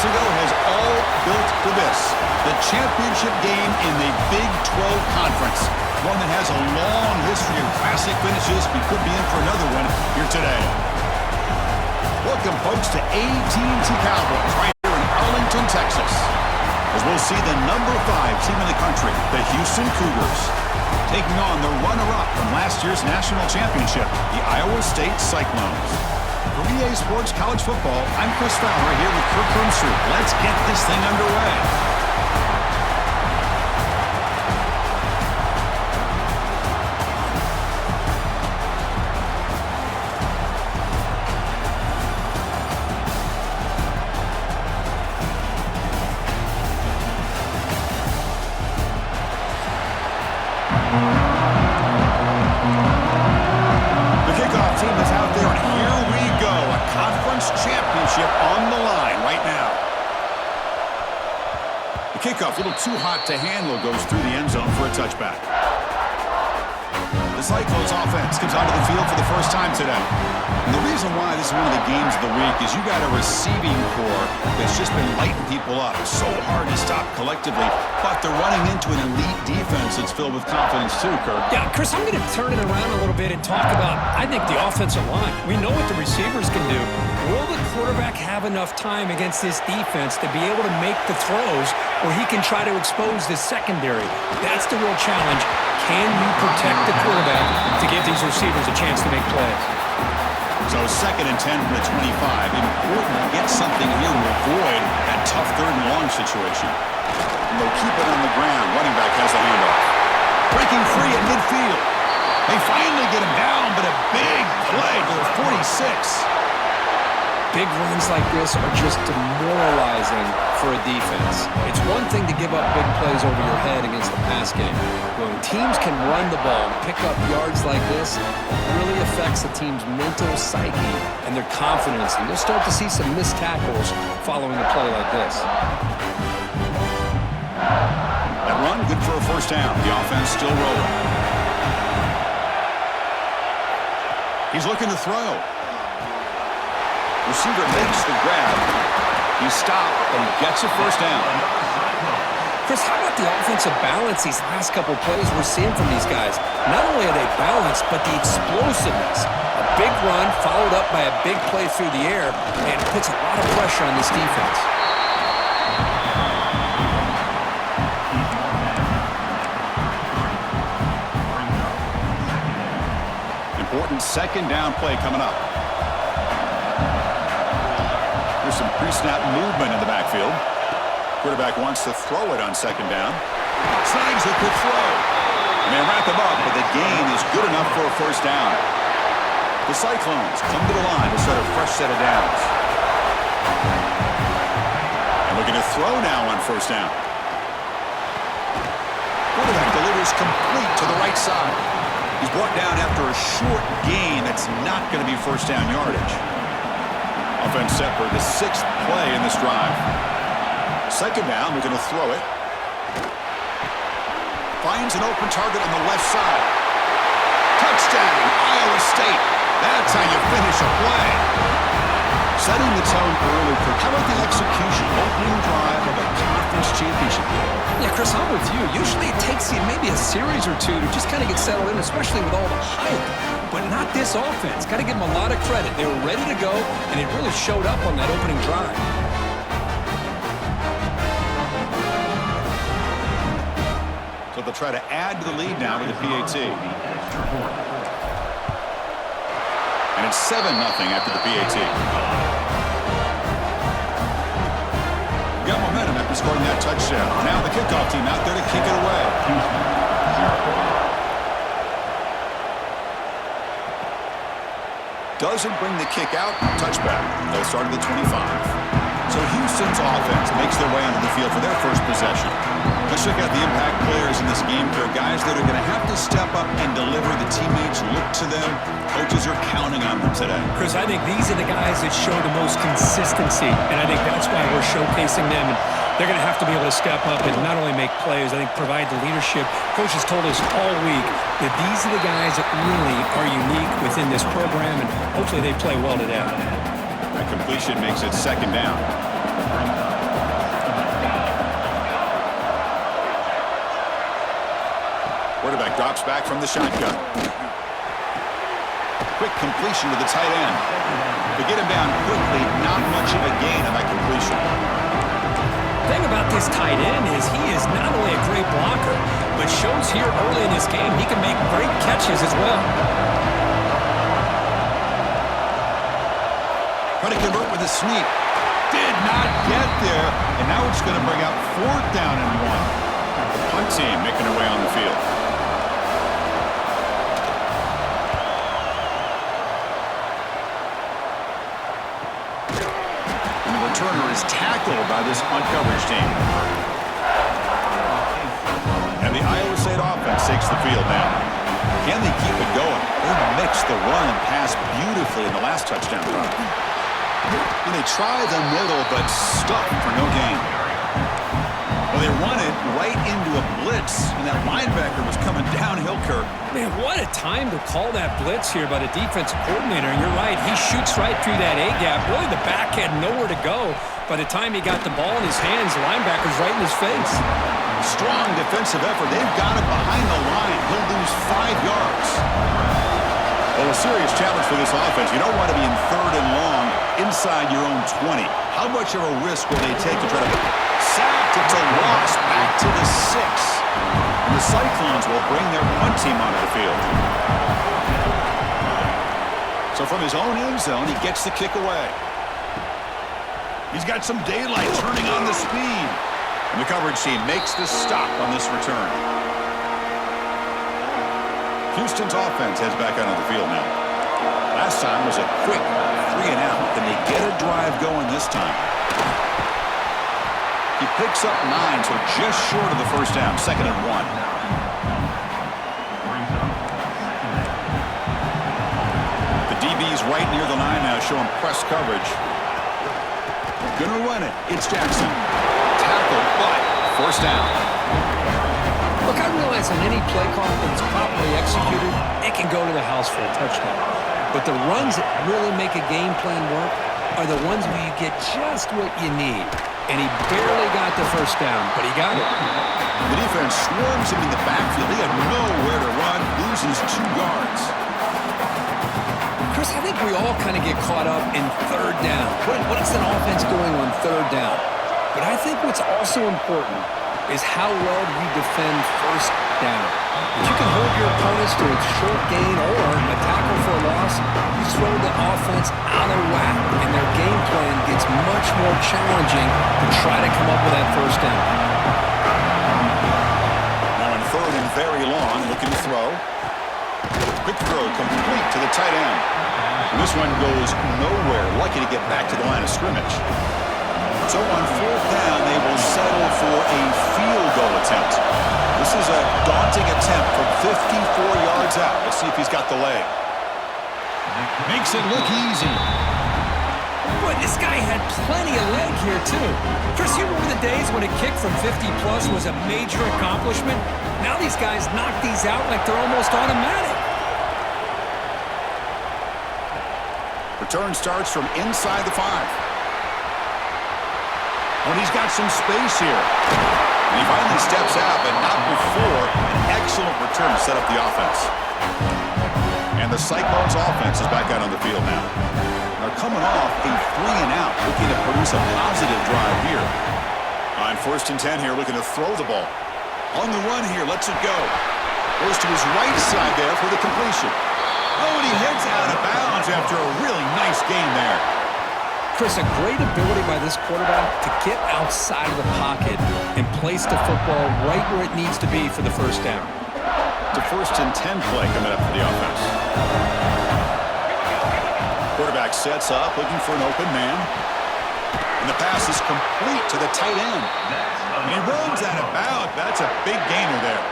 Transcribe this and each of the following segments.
ago has all built for this. The championship game in the Big 12 Conference. One that has a long history of classic finishes. We could be in for another one here today. Welcome, folks, to AT&T Cowboys right here in Arlington, Texas. As we'll see the number 5 team in the country, the Houston Cougars, taking on the runner-up from last year's national championship, the Iowa State Cyclones. For EA Sports College Football, I'm Chris Fowler here with Kirk Hermstreet. Let's get this thing underway. Kickoff, a little too hot to handle, goes through the end zone for a touchback. The Cyclones offense comes onto the field for the first time today. And the reason why this is one of the games of the week is you got a receiving core that's just been lighting people up. It's so hard to stop collectively, but they're running into an elite defense that's filled with confidence too, Kirk. Yeah, Chris, I'm going to turn it around a little bit and talk about, I think, the offensive line. We know what the receivers can do. Will the quarterback have enough time against this defense to be able to make the throws where he can try to expose this secondary? That's the real challenge. Can you protect the quarterback to give these receivers a chance to make plays? So 2nd and 10 from the 25. Important to get something here to avoid that tough 3rd and long situation. And they'll keep it on the ground. Running back has the handoff. Breaking free at midfield. They finally get him down, but a big play to the 46. Big runs like this are just demoralizing for a defense. It's one thing to give up big plays over your head against the pass game. When teams can run the ball and pick up yards like this, it really affects the team's mental psyche and their confidence. And you'll start to see some missed tackles following a play like this. That run, good for a first down. The offense still rolling. He's looking to throw. Receiver makes the grab. He stopped and gets a first down. Chris, how about the offensive balance these last couple plays we're seeing from these guys? Not only are they balanced, but the explosiveness. A big run followed up by a big play through the air, and it puts a lot of pressure on this defense. Important 2nd down play coming up. There's some pre-snap movement in the backfield. Quarterback wants to throw it on 2nd down. Snags a quick throw. And they wrap him up, but the gain is good enough for a first down. The Cyclones come to the line to start a fresh set of downs. And looking to throw now on 1st down. Quarterback delivers complete to the right side. He's brought down after a short gain that's not going to be first down yardage. Offense set for the 6th play in this drive. 2nd down, we're going to throw it. Finds an open target on the left side. Touchdown, Iowa State. That's how you finish a play. Setting the tone early. How about the execution? Opening drive of a conference championship game. Yeah, Chris, I'm with you. Usually it takes you maybe a series or two to just kind of get settled in, especially with all the hype. But not this offense. Got to give them a lot of credit. They were ready to go, and it really showed up on that opening drive. So they'll try to add to the lead now with the PAT. And it's 7-0 after the PAT. Got momentum after scoring that touchdown. Now the kickoff team out there to kick it away. Doesn't bring the kick out. Touchback. They'll start at the 25. So Houston's offense makes their way onto the field for their first possession. Let's check out the impact players in this game. There are guys that are going to have to step up and deliver. The teammates look to them. Coaches are counting on them today. Chris, I think these are the guys that show the most consistency, and I think that's why we're showcasing them. And they're going to have to be able to step up and not only make plays, I think provide the leadership. Coaches told us all week that these are the guys that really are unique within this program, and hopefully they play well today. That completion makes it 2nd down. Quarterback drops back from the shotgun. Quick completion to the tight end. To get him down quickly, not much of a gain on that completion. The thing about this tight end is he is not only a great blocker, but shows here early in this game he can make great catches as well. Trying to convert with a sweep. Did not get there, and now it's going to bring out 4th down and 1. The punt team making their way on the field. And the returner is tackled by this punt coverage team. And the Iowa State offense takes the field now. Can they keep it going? They mixed the run and pass beautifully in the last touchdown drive. And they try the middle, but stuck for no gain. Well, they run it right into a blitz, and that linebacker was coming downhill, Kirk. Man, what a time to call that blitz here by the defensive coordinator. And you're right, he shoots right through that A-gap. Really, the back had nowhere to go. By the time he got the ball in his hands, the linebacker's right in his face. Strong defensive effort. They've got him behind the line. He'll lose 5 yards. Well, a serious challenge for this offense. You don't want to be in 3rd and long inside your own 20. How much of a risk will they take to try to sacked? It's a loss back to the 6. And the Cyclones will bring their punt team onto the field. So from his own end zone, he gets the kick away. He's got some daylight turning on the speed. And the coverage team makes the stop on this return. Houston's offense heads back out on the field now. Last time was a quick 3 and out. Can they get a drive going this time? He picks up 9, so just short of the first down, 2nd and 1. The DB's right near the line now, showing press coverage. Gonna run it. It's Jackson. Tackled, but first down. Look, I realize on any play call that's properly executed, it can go to the house for a touchdown. But the runs that really make a game plan work are the ones where you get just what you need. And he barely got the first down, but he got it. The defense swarms him in the backfield. He had nowhere to run, loses 2 yards. Chris, I think we all kind of get caught up in 3rd down. What is an offense doing on 3rd down? But I think what's also important is how well do you defend 1st down. If you can hold your opponents to a short gain or a tackle for a loss, you throw the offense out of whack, and their game plan gets much more challenging to try to come up with that 1st down. Now in 3rd and very long, looking to throw. Quick throw complete to the tight end. And this one goes nowhere. Lucky to get back to the line of scrimmage. So on 4th down, they will settle for a field goal attempt. This is a daunting attempt from 54 yards out. Let's see if he's got the leg. Makes it look easy. Boy, this guy had plenty of leg here, too. Chris, you remember the days when a kick from 50-plus was a major accomplishment? Now these guys knock these out like they're almost automatic. Return starts from inside the 5. When he's got some space here. And he finally steps out, but not before an excellent return to set up the offense. And the Cyclones offense is back out on the field now. They're coming off a 3 and out, looking to produce a positive drive here. On 1st and 10 here, looking to throw the ball. On the run here, lets it go. Goes to his right side there for the completion. Oh, and he heads out of bounds after a really nice gain there. Chris, a great ability by this quarterback to get outside of the pocket and place the football right where it needs to be for the 1st down. The 1st and 10 play coming up for the offense. Quarterback sets up, looking for an open man. And the pass is complete to the tight end. And he runs out of bounds. That's a big gainer there.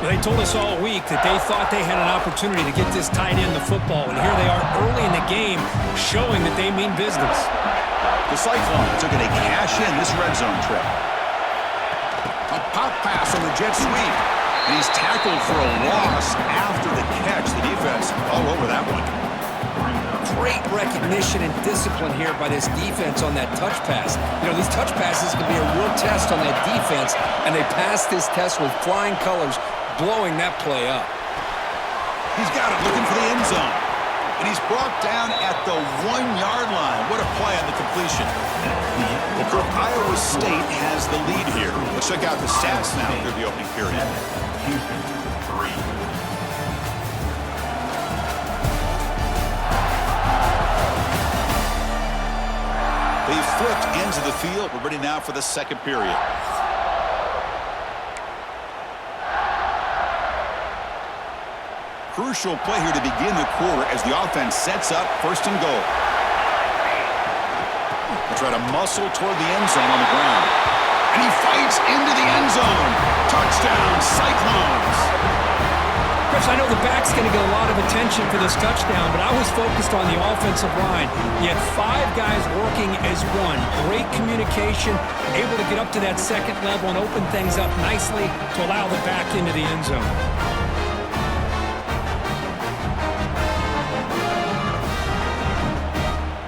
They told us all week that they thought they had an opportunity to get this tight end the football, and here they are early in the game showing that they mean business. The Cyclones took it a cash-in this red zone trip. A pop pass on the jet sweep, and he's tackled for a loss after the catch. The defense all over that one. Great recognition and discipline here by this defense on that touch pass. You know, these touch passes can be a real test on that defense, and they passed this test with flying colors. blowing that play up. He's got it, looking for the end zone. And he's brought down at the 1-yard line. What a play on the completion. Well, Kirk, Iowa State has the lead here. Let's check out the stats now through the opening period. They flipped ends of the field. We're ready now for the second period. Crucial play here to begin the quarter as the offense sets up first and goal. They try to muscle toward the end zone on the ground. And he fights into the end zone. Touchdown, Cyclones. Chris, I know the back's going to get a lot of attention for this touchdown, but I was focused on the offensive line. You had 5 guys working as one. Great communication, able to get up to that second level and open things up nicely to allow the back into the end zone.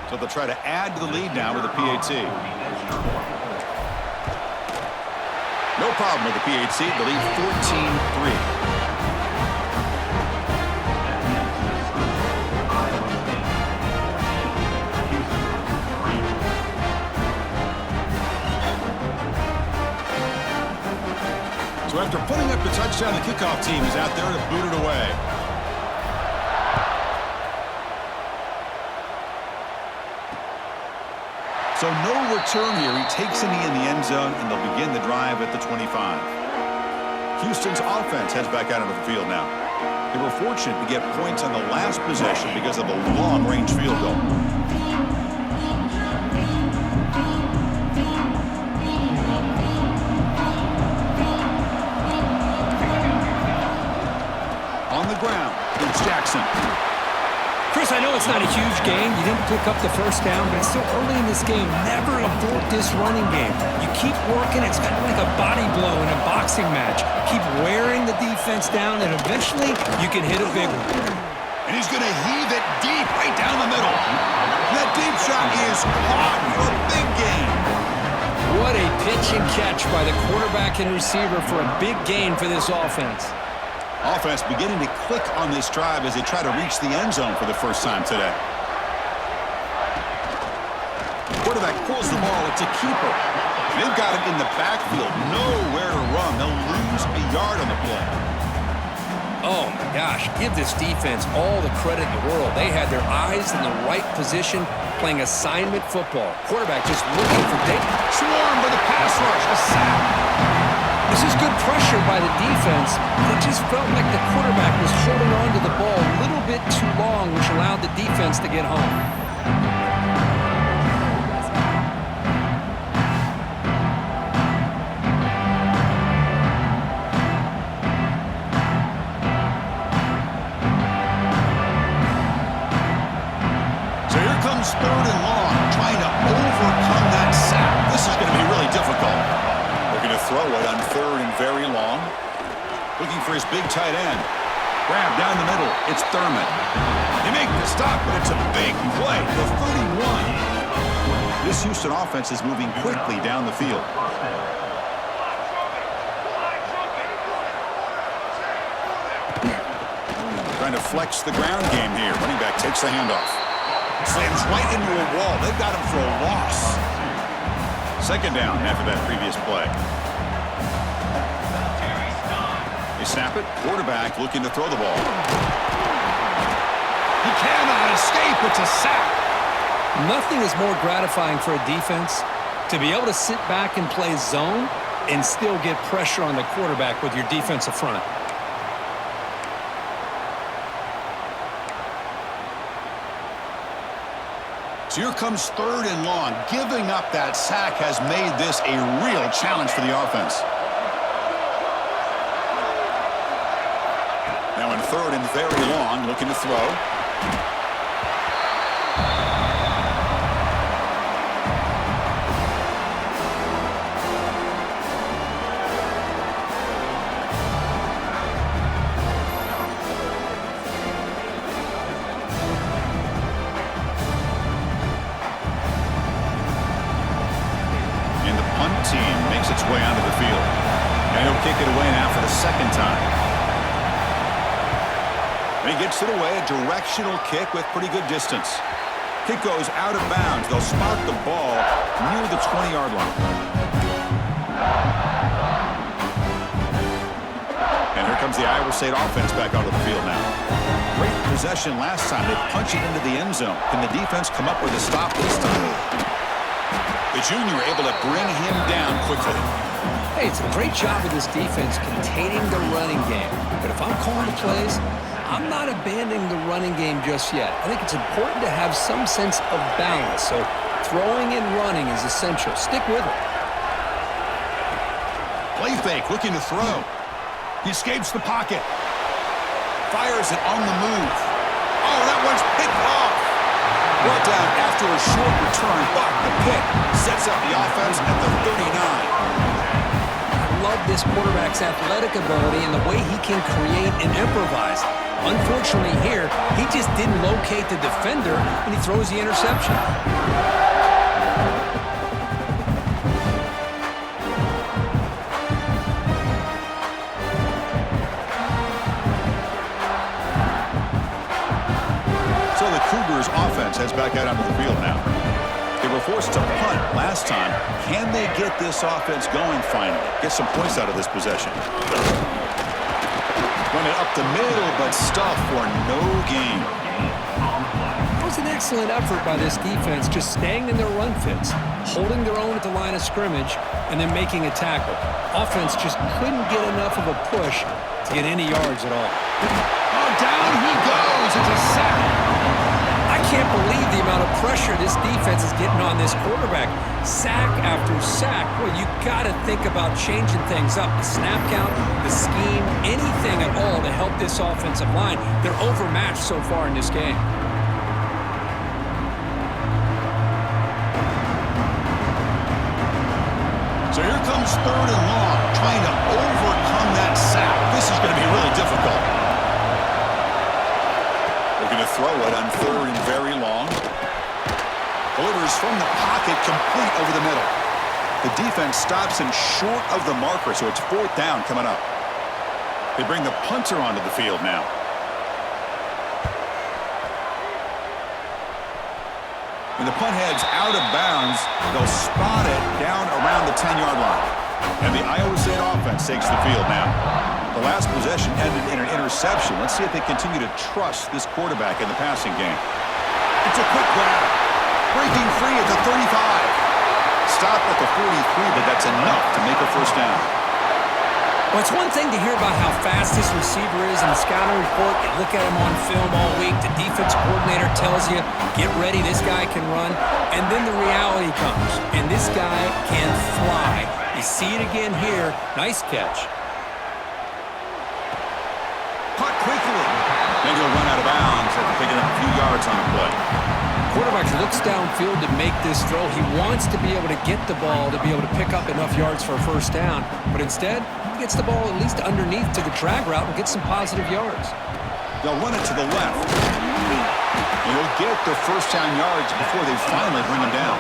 So they'll try to add to the lead now with a PAT. No problem with the PAT. The lead 14-3. So after putting up the touchdown, the kickoff team is out there to boot it away. So no return here. He takes a knee in the end zone, and they'll begin the drive at the 25. Houston's offense heads back out onto the field now. They were fortunate to get points on the last possession because of a long-range field goal. On the ground, it's Jackson. Chris, I know it's not a huge game. You didn't pick up the first down, but it's still early in this game. Never abort this running game. You keep working. It's kind of like a body blow in a boxing match. Keep wearing the defense down, and eventually you can hit a big one. And he's going to heave it deep right down the middle. That deep shot is caught for a big gain. What a pitch and catch by the quarterback and receiver for a big gain for this offense. Offense beginning to click on this drive as they try to reach the end zone for the first time today. Quarterback pulls the ball. It's a keeper. They've got it in the backfield. Nowhere to run. They'll lose a yard on the play. Oh, my gosh. Give this defense all the credit in the world. They had their eyes in the right position, playing assignment football. Quarterback just looking for data. Swarm with a pass rush. A sack. This is good pressure by the defense. It just felt like the quarterback was holding on to the ball a little bit too long, which allowed the defense to get home. So here comes third and long, trying to overcome that sack. This is going to be really difficult. Looking to throw it on third and very long. Looking for his big tight end. Grab down the middle. It's Thurman. They make the stop, but it's a big play. The 31. This Houston offense is moving quickly down the field. Trying to flex the ground game here. Running back takes the handoff. Slams right into a wall. They've got him for a loss. Second down after that previous play. They snap it. Quarterback looking to throw the ball. He cannot escape. It's a sack. Nothing is more gratifying for a defense to be able to sit back and play zone and still get pressure on the quarterback with your defensive front. So here comes third and long. Giving up that sack has made this a real challenge for the offense. Now in third and very long, looking to throw. Team makes its way onto the field. And he'll kick it away now for the second time. And he gets it away, a directional kick with pretty good distance. Kick goes out of bounds. They'll spot the ball near the 20-yard line. And here comes the Iowa State offense back out of the field now. Great possession last time. They punch it into the end zone. Can the defense come up with a stop this time? The junior able to bring him down quickly. Hey, it's a great job of this defense containing the running game. But if I'm calling the plays, I'm not abandoning the running game just yet. I think it's important to have some sense of balance. So throwing and running is essential. Stick with it. Play fake, looking to throw. He escapes the pocket. Fires it on the move. Oh, that one's picked off. Brought down after a short return, but the pick sets up the offense at the 39. Love this quarterback's athletic ability and the way he can create and improvise. Unfortunately here, he just didn't locate the defender and he throws the interception. So the Cougars offense heads back out onto the field now. They were forced to punt last time. Can they get this offense going finally? Get some points out of this possession. Run it up the middle, but stuff for no gain. It was an excellent effort by this defense, just staying in their run fits, holding their own at the line of scrimmage, and then making a tackle. Offense just couldn't get enough of a push to get any yards at all. Oh, down he goes. It's a sack. I can't believe the amount of pressure this defense is getting on this quarterback. Sack after sack. Well, you got to think about changing things up. The snap count, the scheme, anything at all to help this offensive line. They're overmatched so far in this game. So here comes 3rd and long, trying to overcome that sack. This is going to be really difficult. Looking to throw it on 3rd and very long. Delivers from the pocket, complete over the middle. The defense stops him short of the marker, so it's 4th down coming up. They bring the punter onto the field now. When the punt heads out of bounds, they'll spot it down around the 10-yard line. And the Iowa State offense takes the field now. The last possession ended in an interception. Let's see if they continue to trust this quarterback in the passing game. It's a quick grab. Breaking free at the 35. Stop at the 43, but that's enough to make a 1st down. Well, it's one thing to hear about how fast this receiver is in the scouting report. You look at him on film all week. The defense coordinator tells you, get ready, this guy can run. And then the reality comes, and this guy can fly. You see it again here. Nice catch. Caught quickly. Then he'll run out of bounds after picking up a few yards on the play. Quarterback looks downfield to make this throw. He wants to be able to get the ball to be able to pick up enough yards for a 1st down. But instead, he gets the ball at least underneath to the drag route and gets some positive yards. They'll run it to the left. And he'll get the 1st down yards before they finally bring him down.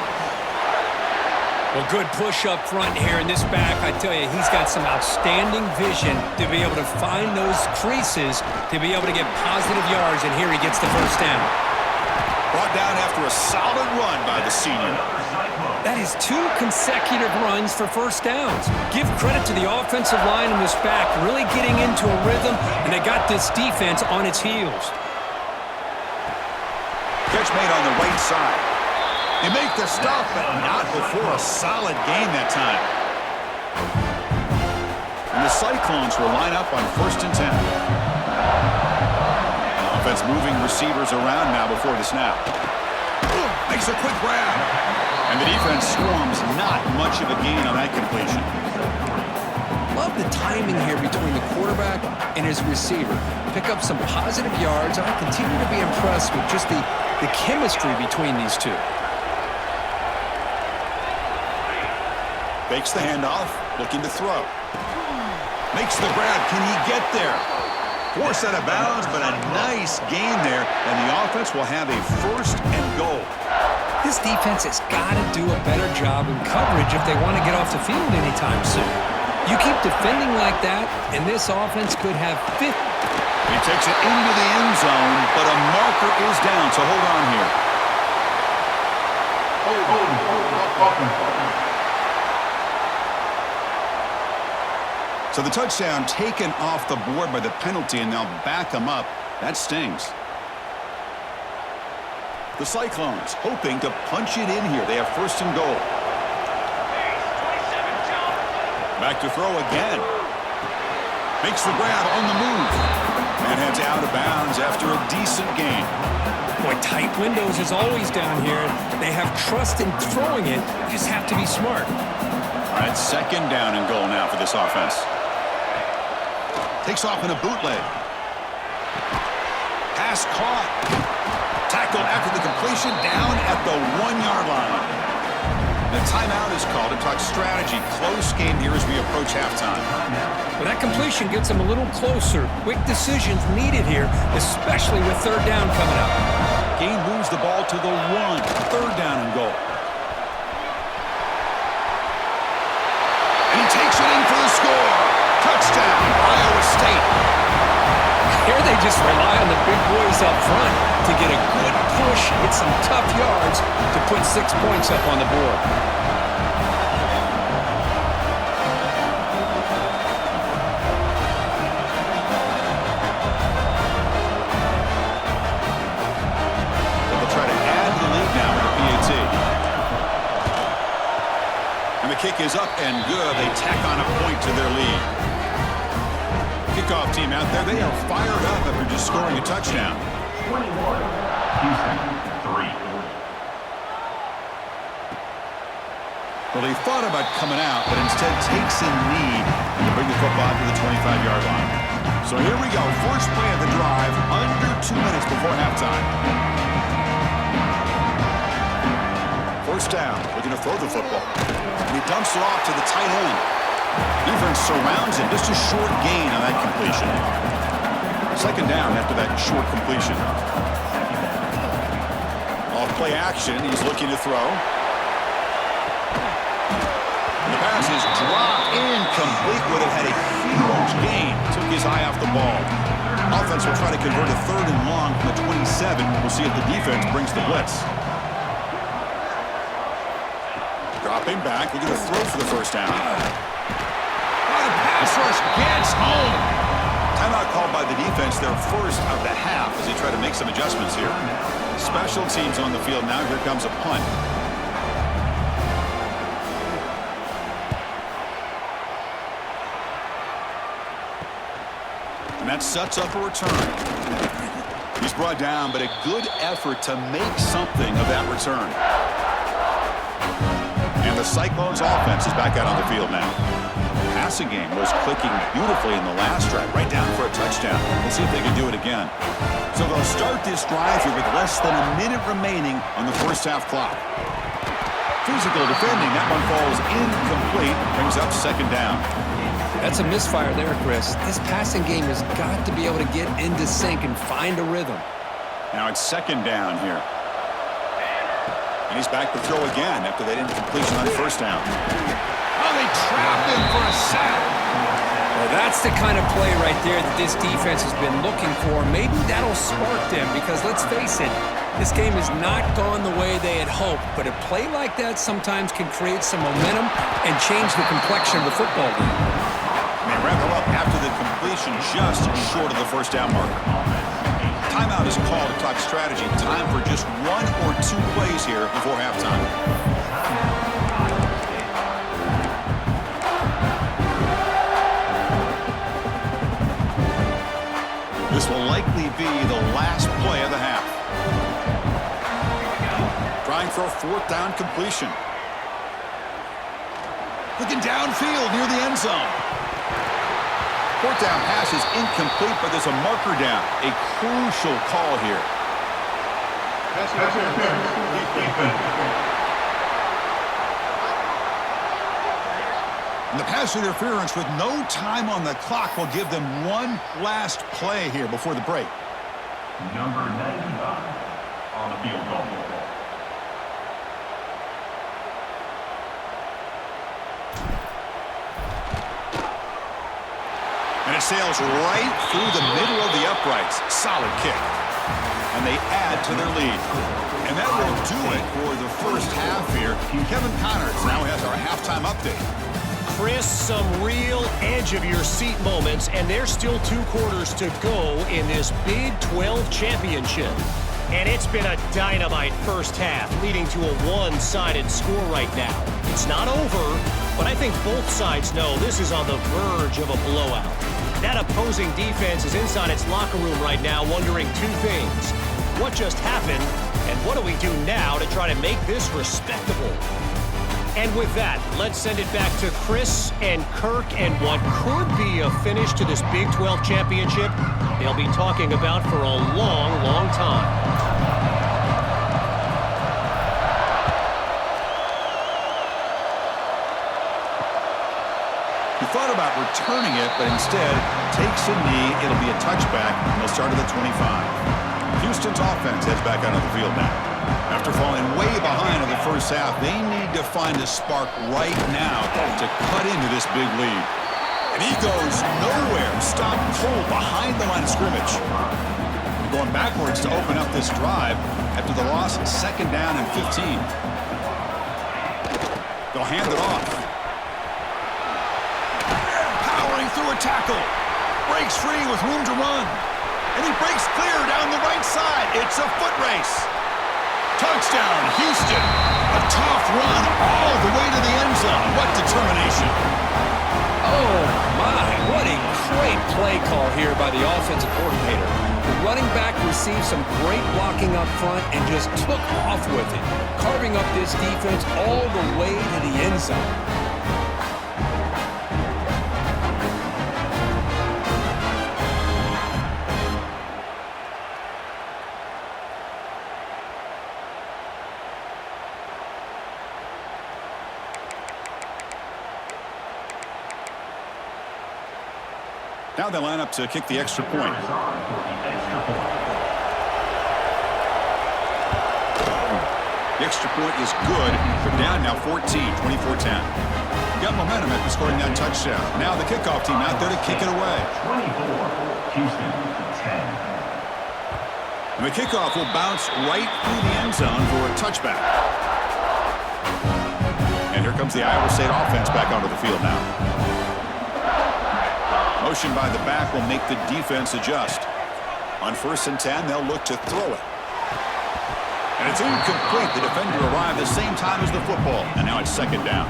Well, good push up front here in this back. I tell you, he's got some outstanding vision to be able to find those creases to be able to get positive yards, and here he gets the 1st down. Brought down after a solid run by the senior. That is 2 consecutive runs for 1st downs. Give credit to the offensive line in this back, really getting into a rhythm, and they got this defense on its heels. Catch made on the right side. They make the stop, but not before a solid gain that time. And the Cyclones will line up on 1st and 10. Offense moving receivers around now before the snap. Makes a quick grab. And the defense swarms not much of a gain on that completion. Love the timing here between the quarterback and his receiver. Pick up some positive yards. I continue to be impressed with just the chemistry between these two. Fakes the handoff, looking to throw. Makes the grab. Can he get there? Forced out of bounds, but a nice gain there, and the offense will have a 1st and goal. This defense has got to do a better job in coverage if they want to get off the field anytime soon. You keep defending like that, and this offense could have 50. He takes it into the end zone, but a marker is down, so hold on here. So the touchdown taken off the board by the penalty, and they'll back them up. That stings. The Cyclones hoping to punch it in here. They have first and goal. Back to throw again. Makes the grab on the move. And heads out of bounds after a decent gain. Boy, tight windows is always down here. They have trust in throwing it. You just have to be smart. All right, second down and goal now for this offense. Takes off in a bootleg. Pass caught. Tackled after the completion, down at the 1-yard line. The timeout is called to talk strategy. Close game here as we approach halftime. Well, that completion gets them a little closer. Quick decisions needed here, especially with third down coming up. Gain moves the ball to the 1. Third down and goal. And he takes it in for the score. Touchdown, Iowa State. Here they just rely on the big boys up front to get a good push, hit some tough yards to put 6 points up on the board. They'll try to add to the lead now with the PAT. And the kick is up and good. They tack on a point to their lead. Kickoff team out there, they are fired up after just scoring a touchdown. 21, Houston, 3. Well, they thought about coming out, but instead takes a knee and to bring the football to the 25-yard line. So here we go, first play of the drive, under 2 minutes before halftime. First down, looking to throw the football. And he dumps it off to the tight end. Defense surrounds him. Just a short gain on that completion. Second down after that short completion. Off play action. He's looking to throw. The pass is dropped incomplete. Would have had a huge gain. Took his eye off the ball. Offense will try to convert a third and long from the 27. We'll see if the defense brings the blitz. Dropping back. Looking to throw for the first down. Pass rush gets home. Timeout called by the defense, their first of the half as they try to make some adjustments here. Special teams on the field now. Here comes a punt. And that sets up a return. He's brought down, but a good effort to make something of that return. And the Cyclones offense is back out on the field now. Passing game was clicking beautifully in the last drive, right down for a touchdown. Let's see if they can do it again. So they'll start this drive here with less than a minute remaining on the first half clock. Physical defending, that one falls incomplete, brings up second down. That's a misfire there, Chris. This passing game has got to be able to get into sync and find a rhythm. Now it's second down here. And he's back to throw again after that incompletion on first down. Oh, they trapped him for a sack. Well, that's the kind of play right there that this defense has been looking for. Maybe that'll spark them because, let's face it, this game has not gone the way they had hoped. But a play like that sometimes can create some momentum and change the complexion of the football game. And wrap it up after the completion just short of the first down marker. Timeout is called to talk strategy. Time for just 1 or 2 plays here before halftime. This will likely be the last play of the half. Trying for a fourth down completion. Looking downfield near the end zone. Fourth down pass is incomplete, but there's a marker down. A crucial call here. And the pass interference with no time on the clock will give them one last play here before the break. Number 95 on the field goal. And And it sails right through the middle of the uprights. Solid kick. And they add to their lead. And that will do it for the first half here. Kevin Connors now has our halftime update. Chris, some real edge-of-your-seat moments, and there's still 2 quarters to go in this Big 12 championship. And it's been a dynamite first half, leading to a one-sided score right now. It's not over, but I think both sides know this is on the verge of a blowout. That opposing defense is inside its locker room right now wondering 2 things. What just happened, and what do we do now to try to make this respectable? And with that, let's send it back to Chris and Kirk and what could be a finish to this Big 12 championship they'll be talking about for a long, long time. He thought about returning it, but instead takes a knee. It'll be a touchback, and they'll start at the 25. Houston's offense heads back out of the field now. After falling way behind in the first half, they need to find a spark right now to cut into this big lead. And he goes nowhere. Stop cold behind the line of scrimmage. Going backwards to open up this drive after the loss, 2nd down and 15. They'll hand it off. Powering through a tackle. Breaks free with room to run. And he breaks clear down the right side. It's a foot race. Touchdown, Houston. A tough run all the way to the end zone. What determination. Oh, my. What a great play call here by the offensive coordinator. The running back received some great blocking up front and just took off with it, carving up this defense all the way to the end zone. Now they line up to kick the extra point. The extra point is good. They're down now 14, 24-10. Got momentum after scoring that touchdown. Now the kickoff team out there to kick it away. 24, Houston, 10. And the kickoff will bounce right through the end zone for a touchback. And here comes the Iowa State offense back onto the field now. Motion by the back will make the defense adjust. On 1st and 10, they'll look to throw it. And it's incomplete. The defender arrived the same time as the football. And now it's 2nd down.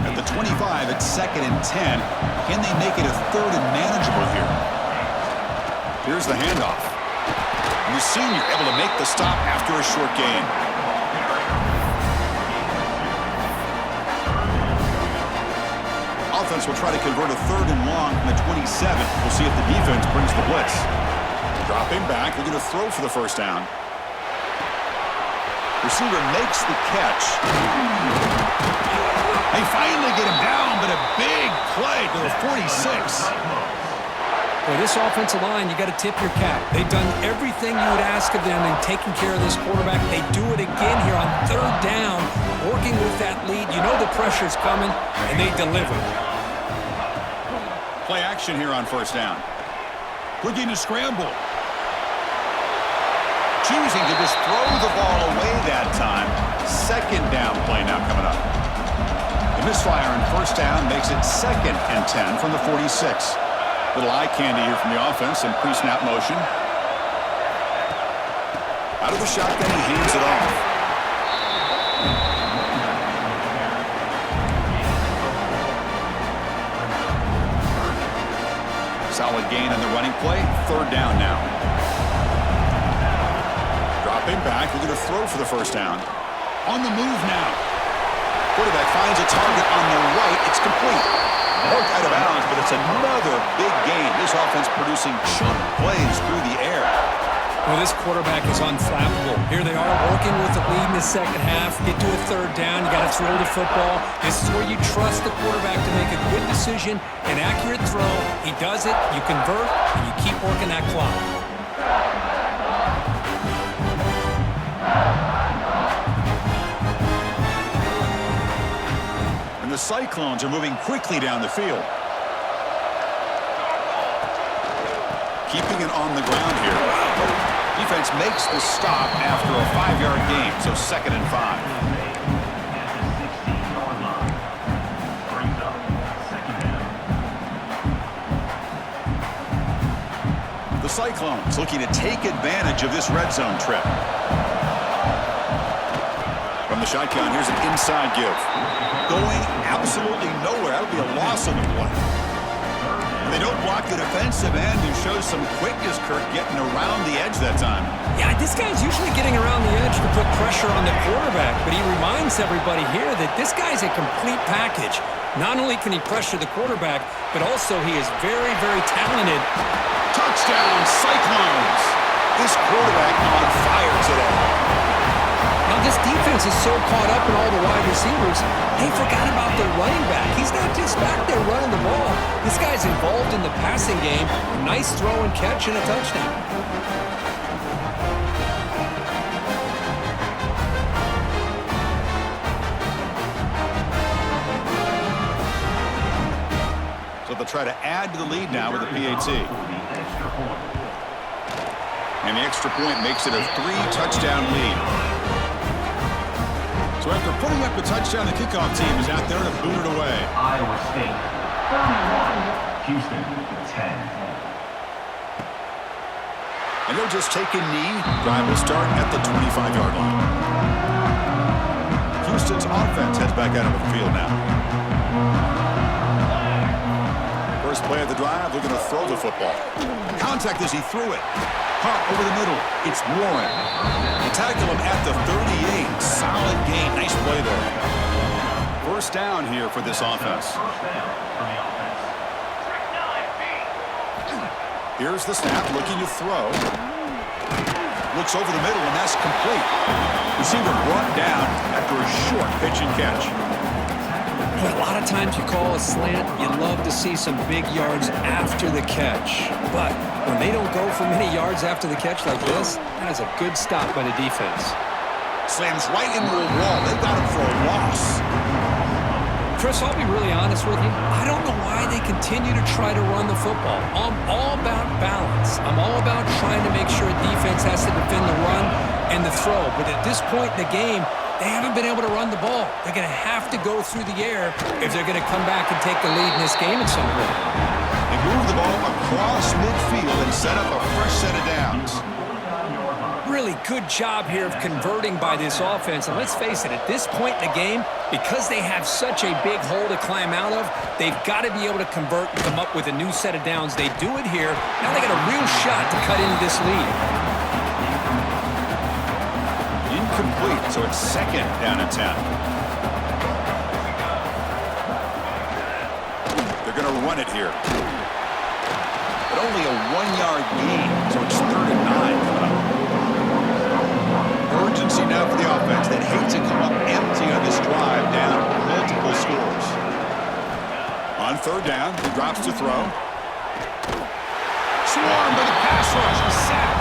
At the 25, it's 2nd and 10. Can they make it a 3rd and manageable here? Here's the handoff. And the senior able to make the stop after a short gain. Offense will try to convert a 3rd and long from the 27. We'll see if the defense brings the blitz. Dropping back, they're going to throw for the 1st down. Receiver makes the catch. They finally get him down, but a big play to the 46. Well, this offensive line, you got to tip your cap. They've done everything you would ask of them in taking care of this quarterback. They do it again here on 3rd down, working with that lead. You know the pressure's coming, and they deliver. Play action here on 1st down. Looking to scramble. Choosing to just throw the ball away that time. 2nd down play now coming up. The misfire on 1st down makes it 2nd and 10 from the 46. Little eye candy here from the offense in pre-snap motion. Out of the shotgun, he hands it off. Solid gain on the running play. 3rd down now. Dropping back. We're going to throw for the 1st down. On the move now. Quarterback finds a target on the right. It's complete. Poked out of bounds, but it's another big gain. This offense producing chunk plays through the air. Well, this quarterback is unflappable. Here they are working with the lead in the 2nd half. Get to a 3rd down. You got to throw the football. This is where you trust the quarterback to make a good decision, an accurate throw. He does it, you convert, and you keep working that clock. And the Cyclones are moving quickly down the field. keeping it on the ground here. Defense makes the stop after a 5-yard gain, so 2nd and 5. The Cyclones looking to take advantage of this red zone trip. From the shotgun, here's an inside give. Going absolutely nowhere. That'll be a loss on the play. They don't block the defensive end, who shows some quickness, Kirk, getting around the edge that time. Yeah, this guy's usually getting around the edge to put pressure on the quarterback, but he reminds everybody here that this guy's a complete package. Not only can he pressure the quarterback, but also he is very, very talented. Touchdown, Cyclones! This quarterback on fire today. Now, this defense is so caught up in all the wide receivers, they forgot about their running back. He's not just back there running the ball. This guy's involved in the passing game. A nice throw and catch and a touchdown. So they'll try to add to the lead now with a PAT. And the extra point makes it a 3-touchdown lead. So after putting up a touchdown, the kickoff team is out there to boot it away. Iowa State 31, Houston 10. And they'll just take a knee. Drive will start at the 25-yard line. Houston's offense heads back out of the field now. First play of the drive, looking to throw the football. Contact as he threw it. Caught over the middle. It's Warren. They tackle him at the 38. Solid gain. Nice play there. First down here for this offense. Here's the snap, looking to throw. Looks over the middle, and that's complete. Receiver brought down after a short pitch and catch. A lot of times you call a slant, you love to see some big yards after the catch. But when they don't go for many yards after the catch like this, that is a good stop by the defense. Slams right into a wall. They got him for a loss. Chris, I'll be really honest with you. I don't know why they continue to try to run the football. I'm all about balance. I'm all about trying to make sure a defense has to defend the run and the throw. But at this point in the game, they haven't been able to run the ball. They're going to have to go through the air if they're going to come back and take the lead in this game at some point. They move the ball across midfield and set up a fresh set of downs. Really good job here of converting by this offense. And let's face it, at this point in the game, because they have such a big hole to climb out of, they've got to be able to convert and come up with a new set of downs. They do it here. Now they got a real shot to cut into this lead. Incomplete, so it's 2nd down and 10. They're going to run it here. But only a 1-yard gain, so it's 3rd and 9 coming up. Urgency now for the offense. They'd hate to come up empty on this drive, down multiple scores. On 3rd down, he drops to throw. Swarmed by the pass rush. Sack.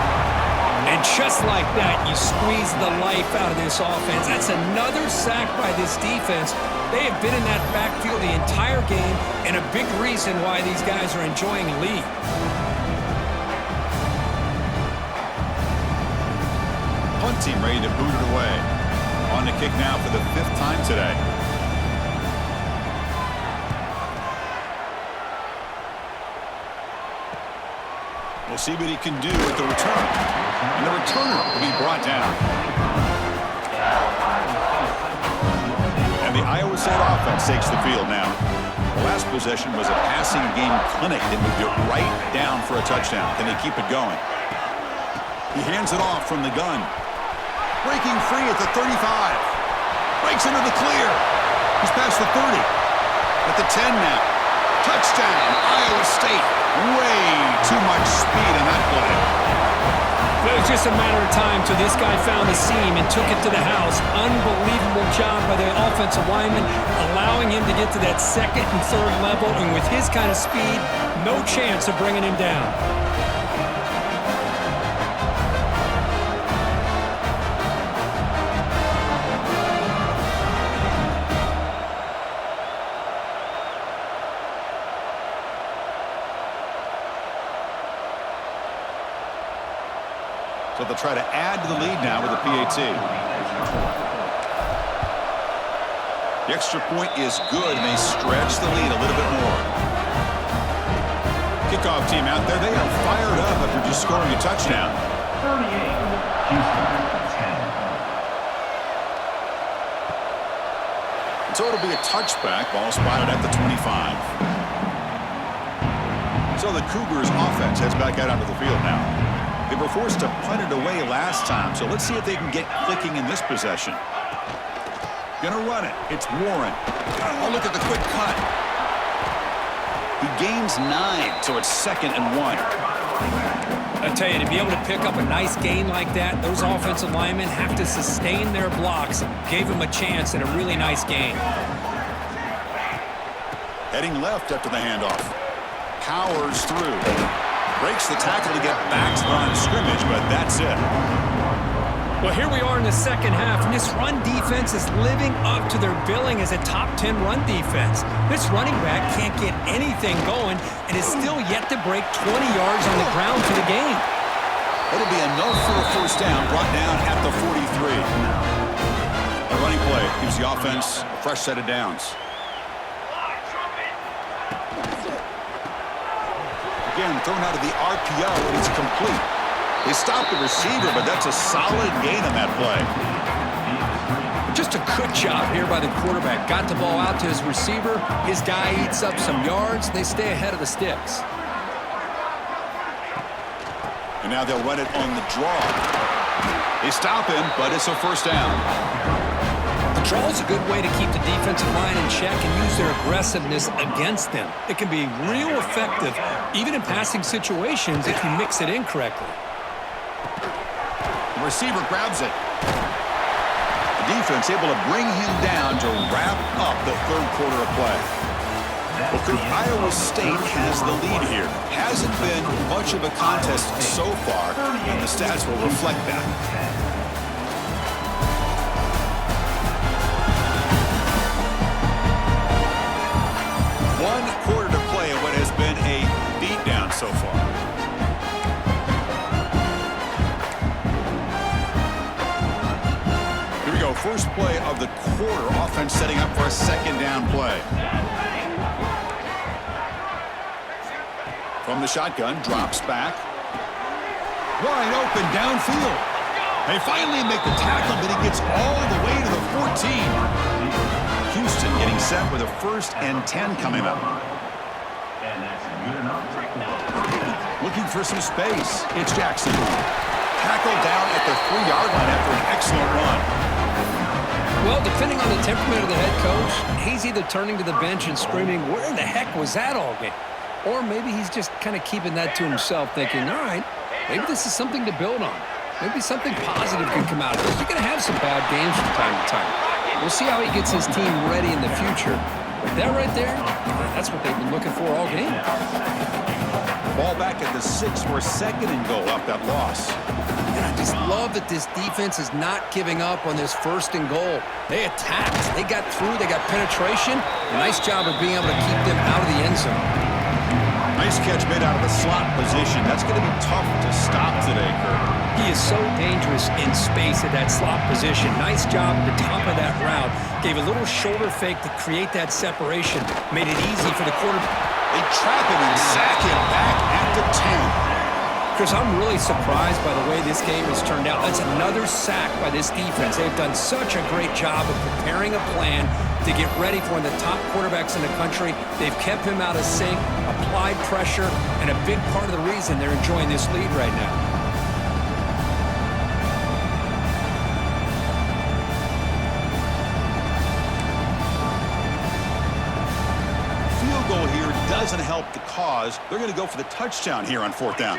And just like that, you squeeze the life out of this offense. That's another sack by this defense. They have been in that backfield the entire game, and a big reason why these guys are enjoying the lead. Punt team ready to boot it away. On the kick now for the 5th time today. We'll see what he can do with the return. And the returner will be brought down. And the Iowa State offense takes the field now. The last possession was a passing game clinic that moved it right down for a touchdown. Can they keep it going? He hands it off from the gun. Breaking free at the 35. Breaks into the clear. He's past the 30. At the 10 now. Touchdown, Iowa State. Way too much speed in that play. It was just a matter of time till this guy found the seam and took it to the house. Unbelievable job by the offensive lineman, allowing him to get to that 2nd and 3rd level. And with his kind of speed, no chance of bringing him down. So they'll try to add to the lead now with a PAT. The extra point is good, and they stretch the lead a little bit more. Kickoff team out there. They are fired up after just scoring a touchdown. 38, Houston, 10. So it'll be a touchback. Ball spotted at the 25. So the Cougars offense heads back out onto the field now. They were forced to punt it away last time, so let's see if they can get clicking in this possession. Gonna run it. It's Warren. Oh, look at the quick cut. He gains 9, so it's 2nd and 1. I tell you, to be able to pick up a nice gain like that, those offensive linemen have to sustain their blocks. Gave him a chance and a really nice gain. Heading left after the handoff. Powers through. Breaks the tackle to get back to the line of scrimmage, but that's it. Well, here we are in the second half, and this run defense is living up to their billing as a top 10 run defense. This running back can't get anything going and is still yet to break 20 yards on the ground for the game. It'll be enough for a first down, brought down at the 43. A running play gives the offense a fresh set of downs. Again, thrown out of the RPO, and it's complete. They stopped the receiver, but that's a solid gain on that play. Just a good job here by the quarterback. Got the ball out to his receiver. His guy eats up some yards. They stay ahead of the sticks. And now they'll run it on the draw. They stop him, but it's a first down. The draw is a good way to keep the defensive line in check and use their aggressiveness against them. It can be real effective, even in passing situations, if you mix it in correctly. The receiver grabs it. The defense able to bring him down to wrap up the third quarter of play. Well, Coach, Iowa State has the lead here. Hasn't been much of a contest so far, and the stats will reflect that. One quarter to play in what has been a beatdown so far. Here we go. First play of the quarter. Offense setting up for a second down play. From the shotgun, drops back. Wide open downfield. They finally make the tackle, but he gets all the way to the 14. Houston getting set with a 1st and 10 coming up. And that's good enough. Looking for some space. It's Jackson. Tackled down at the 3-yard line after an excellent run. Well, depending on the temperament of the head coach, he's either turning to the bench and screaming, "Where in the heck was that all game?" Or maybe he's just kind of keeping that to himself, thinking, all right, maybe this is something to build on. Maybe something positive can come out of this. You're going to have some bad games from time to time. We'll see how he gets his team ready in the future. But that right there, that's what they've been looking for all game. Ball back at the 6 for a 2nd and goal up that loss. And I just love that this defense is not giving up on this 1st and goal. They attacked. They got through. They got penetration. A nice job of being able to keep them out of the end zone. Nice catch made out of the slot position. That's going to be tough to stop today, Kurt. He is so dangerous in space at that slot position. Nice job at the top of that route. Gave a little shoulder fake to create that separation. Made it easy for the quarterback. They trap him and sack him back at the 10. Chris, I'm really surprised by the way this game has turned out. That's another sack by this defense. They've done such a great job of preparing a plan to get ready for one of the top quarterbacks in the country. They've kept him out of sync, applied pressure, and a big part of the reason they're enjoying this lead right now. Field goal here doesn't help the cause. They're going to go for the touchdown here on 4th down.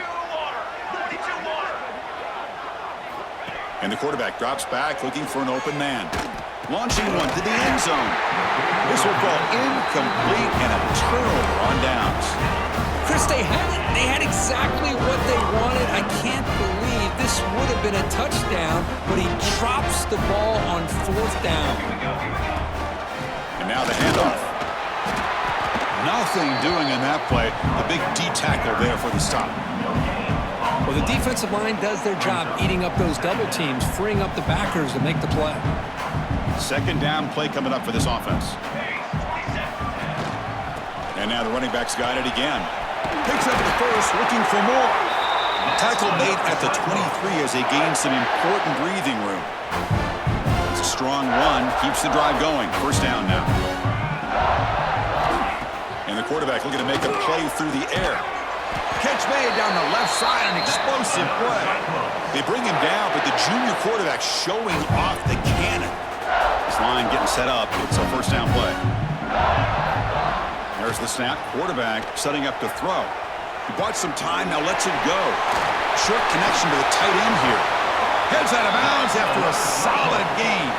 And the quarterback drops back, looking for an open man. Launching one to the end zone. This will fall incomplete and a turnover on downs. Chris, they had exactly what they wanted. I can't believe this would have been a touchdown, but he drops the ball on 4th down. And now the handoff. Nothing doing in that play. A big D tackle there for the stop. Well, the defensive line does their job eating up those double teams, freeing up the backers to make the play. Second down play coming up for this offense. And now the running back's got it again. Picks up the first, looking for more. Tackle made at the 23 as they gain some important breathing room. It's a strong run, keeps the drive going. First down now. And the quarterback looking to make a play through the air. Catch made down the left side, an explosive play. They bring him down, but the junior quarterback showing off the cannon. This line getting set up. It's a first down play. There's the snap. Quarterback setting up to throw. He bought some time, now lets it go. Short connection to the tight end here. Heads out of bounds after a solid gain.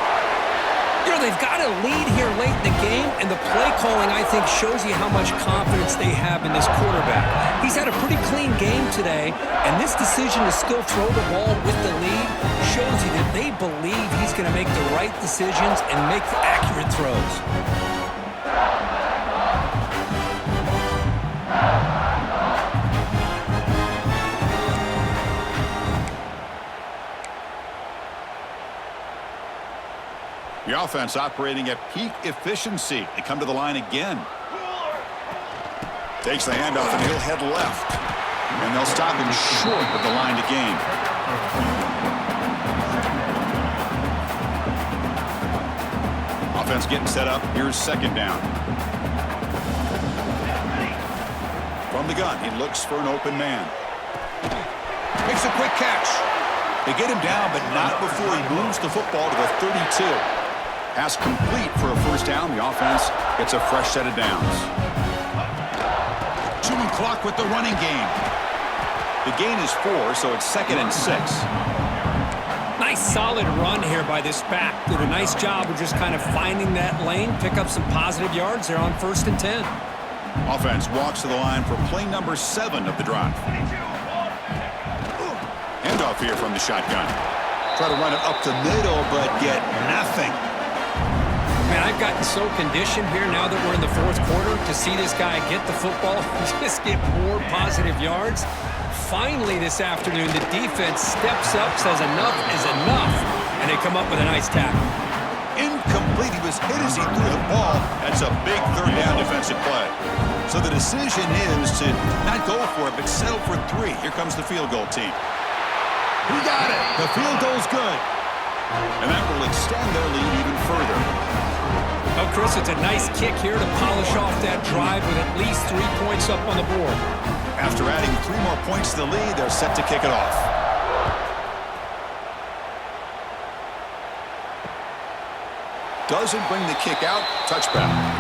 You know, they've got a lead here late in the game, and the play calling, I think, shows you how much confidence they have in this quarterback. He's had a pretty clean game today, and this decision to still throw the ball with the lead shows you that they believe he's going to make the right decisions and make the accurate throws. The offense operating at peak efficiency. They come to the line again. Takes the handoff and he'll head left. And they'll stop him short of the line to gain. Offense getting set up. Here's second down. From the gun, he looks for an open man. Makes a quick catch. They get him down, but not before he moves the football to the 32. Pass complete for a first down. The offense gets a fresh set of downs. Chewing clock with the running game. The gain is 4, so it's 2nd and 6. Nice solid run here by this back. Did a nice job of just kind of finding that lane, pick up some positive yards there on 1st and 10. Offense walks to the line for play number 7 of the drive. Handoff here from the shotgun. Try to run it up the middle, but get nothing. Man, I've gotten so conditioned here now that we're in the 4th quarter to see this guy get the football and just get more positive yards. Finally this afternoon, the defense steps up, says enough is enough, and they come up with a nice tackle. Incomplete. He was hit as he threw the ball. That's a big third down defensive play. So the decision is to not go for it, but settle for 3. Here comes the field goal team. We got it. The field goal's good. And that will extend their lead even further. Oh, Chris, it's a nice kick here to polish off that drive with at least 3 points up on the board. After adding 3 more points to the lead, they're set to kick it off. Doesn't bring the kick out. Touchback.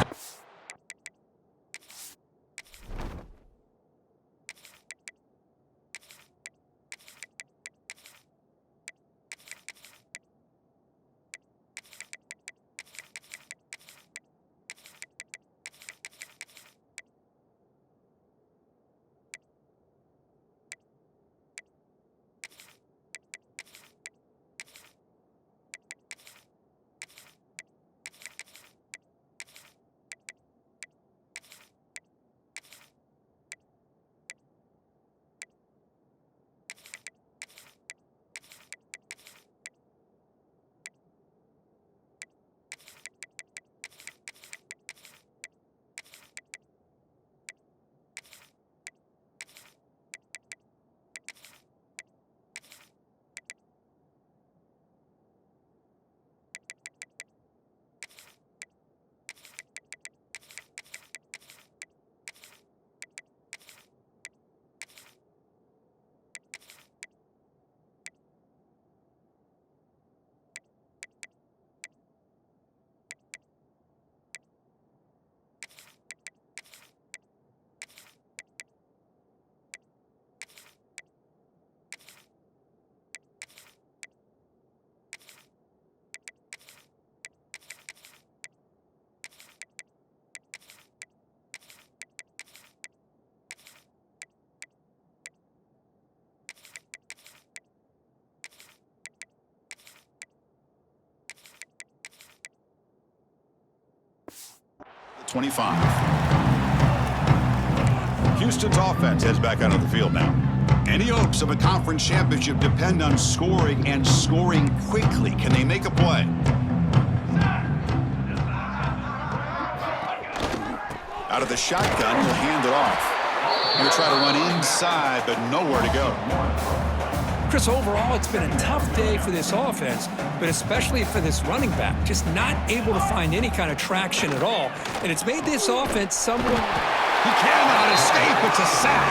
The 25. Houston's offense heads back out of the field now. Any hopes of a conference championship depend on scoring and scoring quickly. Can they make a play? Out of the shotgun, he'll hand it off. He'll try to run inside, but nowhere to go. Chris, overall, it's been a tough day for this offense, but especially for this running back. Just not able to find any kind of traction at all, and it's made this offense somewhat... He cannot escape. It's a sack.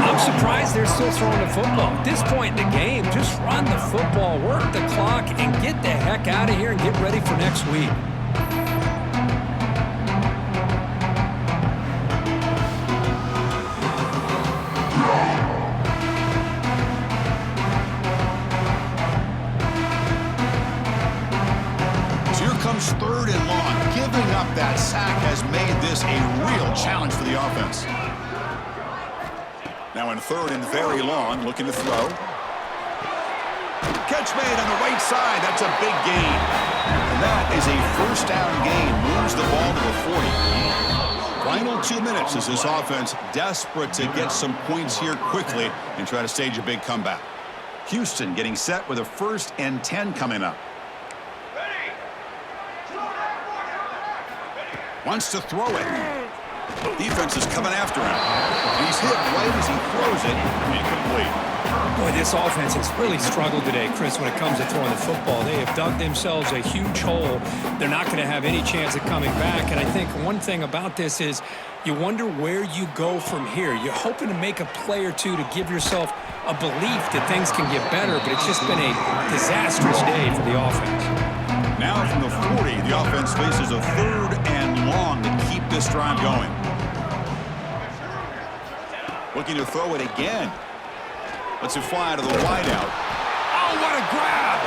I'm surprised they're still throwing the football. At this point in the game, just run the football, work the clock, and get the heck out of here and get ready for next week. Third and long. Giving up that sack has made this a real challenge for the offense. Now in third and very long, looking to throw. Catch made on the right side. That's a big gain. And that is a first down gain. Moves the ball to the 40. Final 2 minutes as this offense desperate to get some points here quickly and try to stage a big comeback. Houston getting set with a 1st and 10 coming up. Wants to throw it. Defense is coming after him. He's hit right as he throws it. Incomplete. Boy, this offense has really struggled today, Chris, when it comes to throwing the football. They have dug themselves a huge hole. They're not going to have any chance of coming back. And I think one thing about this is you wonder where you go from here. You're hoping to make a play or two to give yourself a belief that things can get better, but it's just been a disastrous day for the offense. Now from the 40, the offense faces a 3rd and long to keep this drive going. Looking to throw it again. Lets it fly to the wideout. Oh, what a grab!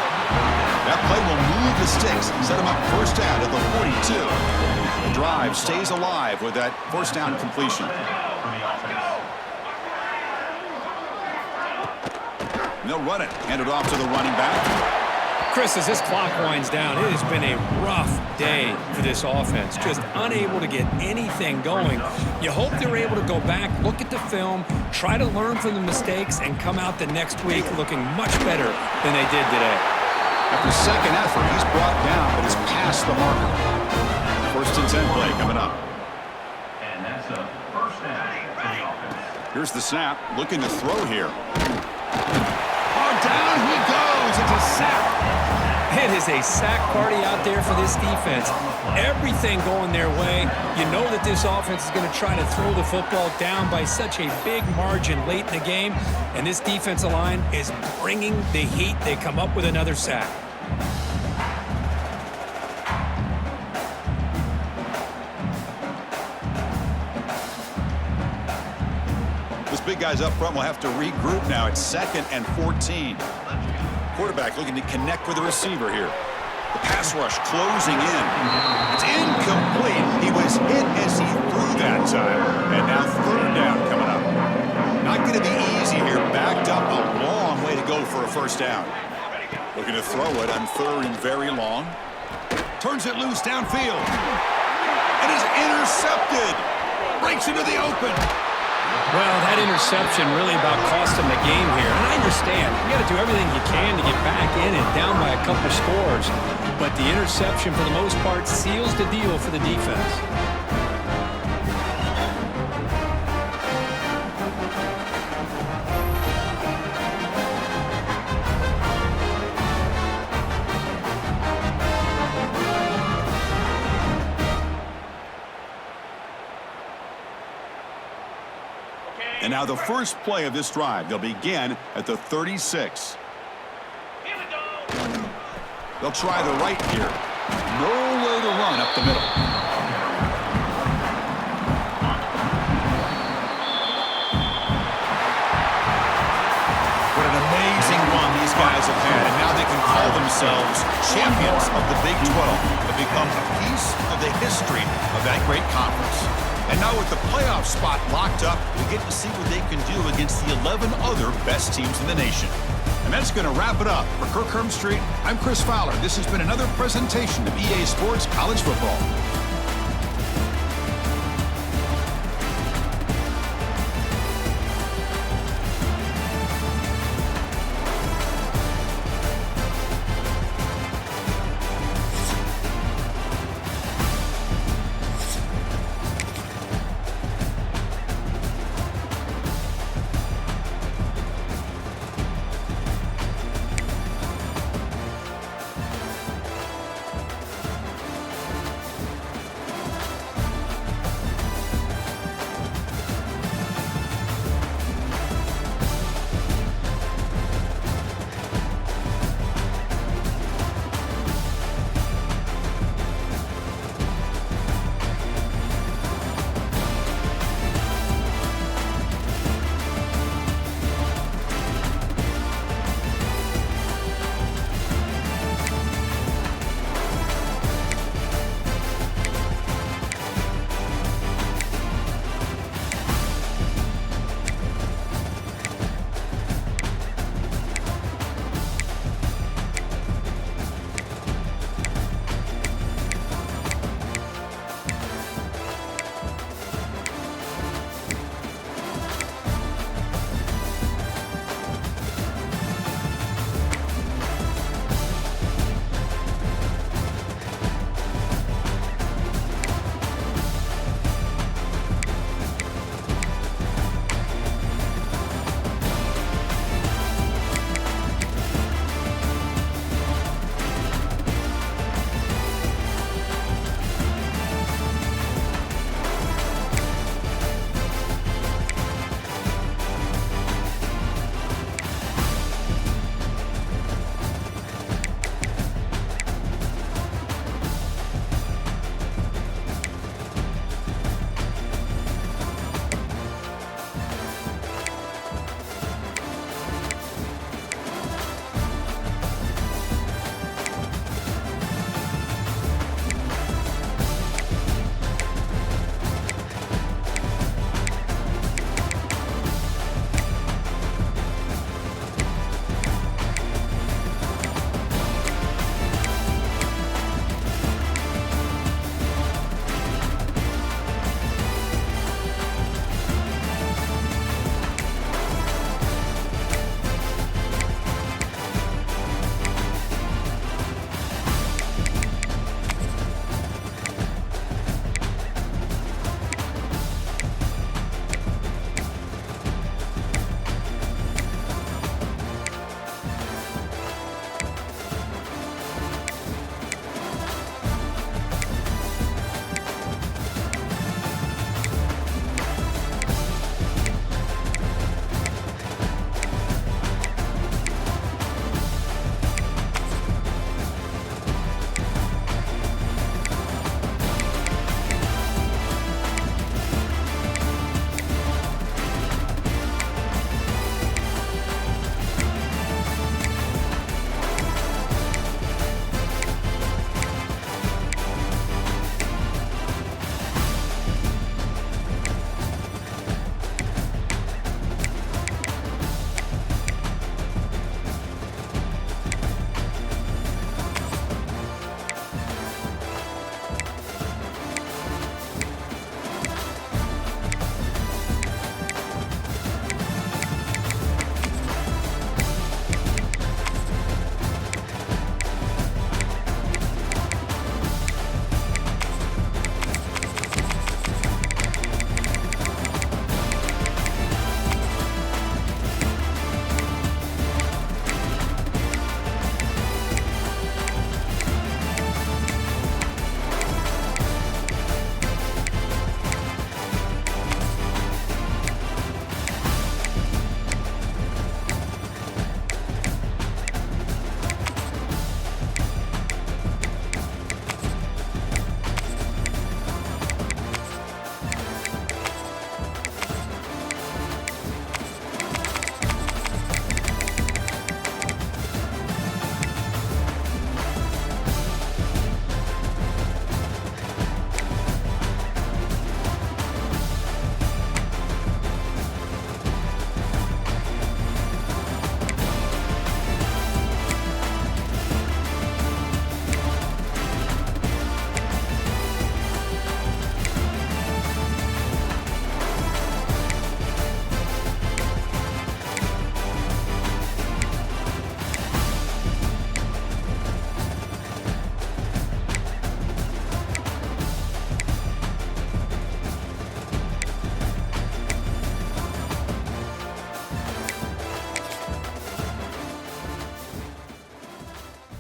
That play will move the sticks, set him up first down at the 42. The drive stays alive with that first down completion. And they'll run it. Hand it off to the running back. Chris, as this clock winds down, it has been a rough day for this offense. Just unable to get anything going. You hope they're able to go back, look at the film, try to learn from the mistakes, and come out the next week looking much better than they did today. After second effort, he's brought down, but has passed the marker. 1st and 10 play coming up. And that's a first down for the offense. Here's the snap. Looking to throw here. Oh, down he goes. It's a sack. It is a sack party out there for this defense. Everything going their way. You know that this offense is going to try to throw the football down by such a big margin late in the game, and this defensive line is bringing the heat. They come up with another sack. This big guy's up front will have to regroup now. It's 2nd and 14. Quarterback looking to connect with the receiver here. The pass rush closing in. It's incomplete. He was hit as he threw that time. And now 3rd down coming up. Not going to be easy here. Backed up a long way to go for a first down. Looking to throw it on 3rd and very long. Turns it loose downfield. And is intercepted. Breaks into the open. Well, that interception really about cost them the game here. And I understand. You got to do everything you can to get back in and down by a couple scores. But the interception, for the most part, seals the deal for the defense. And now the first play of this drive. They'll begin at the 36. They'll try the right here. Nowhere to run up the middle. What an amazing run these guys have had. And now they can call themselves champions of the Big 12. Have become a piece of the history of that great conference. And now with the playoff spot locked up, we get to see what they can do against the 11 other best teams in the nation. And that's going to wrap it up. For Kirk Hermstreet, I'm Chris Fowler. This has been another presentation of EA Sports College Football.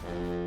game.